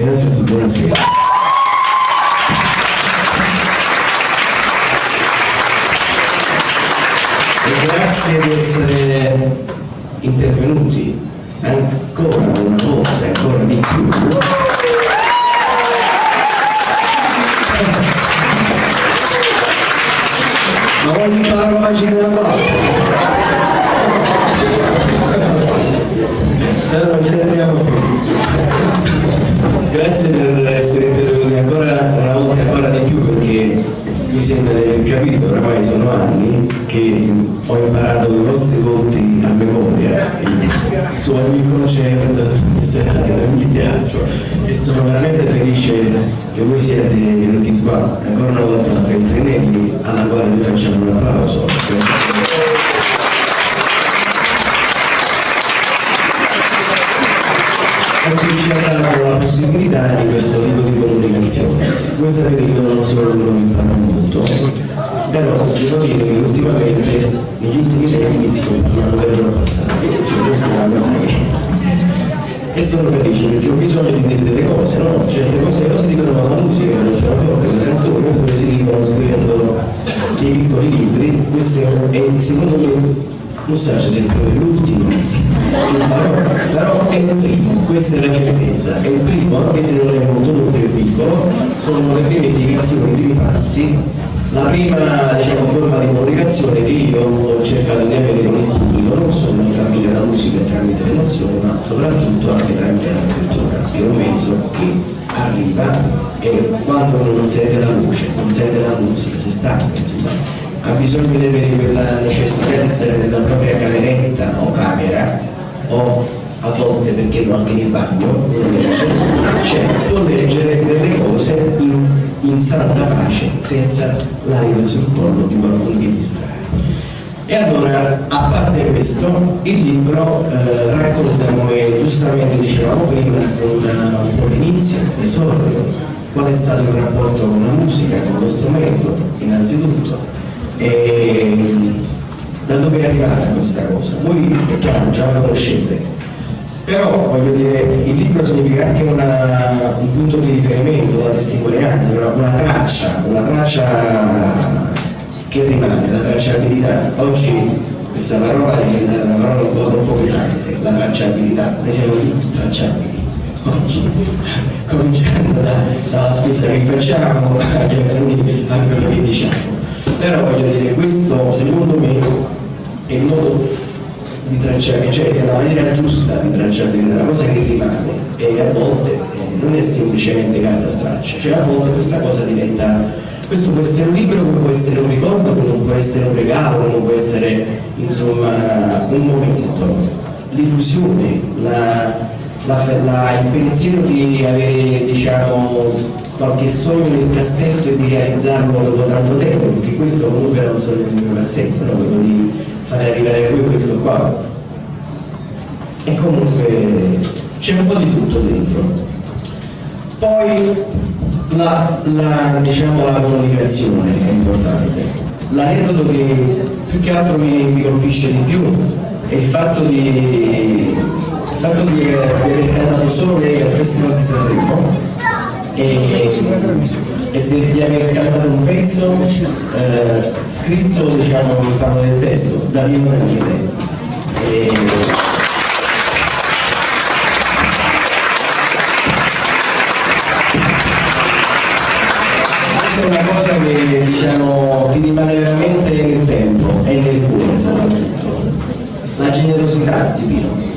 Innanzitutto buonasera. E grazie di essere intervenuti ancora una volta, ancora di più. Ma voglio fare facile una cosa. Ce ne andiamo qui. Grazie per essere intervenuti ancora una volta, ancora di più, perché mi sembra di aver capito, oramai sono anni che ho imparato i vostri volti a memoria su ogni concerto, su ogni serata, su ogni teatro, e sono veramente felice che voi siete venuti qua ancora una volta a Feltrinelli, alla quale vi facciamo un applauso. Perché ci ha dato la possibilità di questo tipo di comunicazione. Voi sapete che io non sono uno che parla molto, però devo dire che ultimamente, negli ultimi tempi, insomma, mi hanno venuto a passare. Cioè, questa è una cosa che... E sono felice perché ho bisogno di dire delle cose, no? Certe cose non si dicono con la musica, non c'è la forte, le canzoni, oppure si dicono scrivendo dei piccoli libri. Questo è, secondo me, non so se è l'ultimo, però è il primo, questa è la certezza, è il primo, anche se non è molto lungo e piccolo, sono le prime indicazioni di passi, la prima, diciamo, forma di comunicazione che io ho cercato di avere con il pubblico, non solo tramite la musica e tramite l'emozione, ma soprattutto anche tramite la scrittura, che è un mezzo che arriva e quando uno non sente la voce, non sente la musica, si stanca, insomma, ha bisogno di avere quella necessità di essere nella propria cameretta o camera, o a volte, perché no, anche nel bagno, può leggere delle cose in santa pace, senza l'alito sul collo di qualcuno che distrae. E allora, a parte questo, il libro racconta, come giustamente dicevamo prima, un po' l'inizio, l'esordio, qual è stato il rapporto con la musica, con lo strumento, innanzitutto, e da dove è arrivata questa cosa. Voi è chiaro, già la conoscete, però voglio dire, il libro significa anche un punto di riferimento, una testimonianza, una traccia che rimane, la tracciabilità. Oggi questa parola è una parola un po' pesante, la tracciabilità, noi siamo tutti tracciabili oggi, cominciando dalla spesa che facciamo a quello che diciamo. Però voglio dire, questo secondo me è il modo di tracciare, cioè è la maniera giusta di tracciare una cosa che rimane, e a volte non è semplicemente carta straccia, cioè a volte questa cosa diventa, questo può essere un libro, come può essere un ricordo, come può essere un regalo, come può essere insomma un momento, l'illusione, il pensiero di avere, diciamo, qualche sogno nel cassetto e di realizzarlo dopo tanto tempo, perché questo comunque era un sogno nel mio cassetto, no? Quello di fare arrivare a voi questo qua. E comunque c'è un po' di tutto dentro. Poi diciamo, la comunicazione è importante. L'aneddoto che più che altro mi colpisce di più è il fatto di aver cantato solo lei al Festival di Sanremo, e di aver cantato un pezzo scritto, diciamo, parlo del testo, da Dio Daniele. Questa è una cosa che, diciamo, ti rimane veramente nel tempo e nel cuore soprattutto. La generosità di Dio.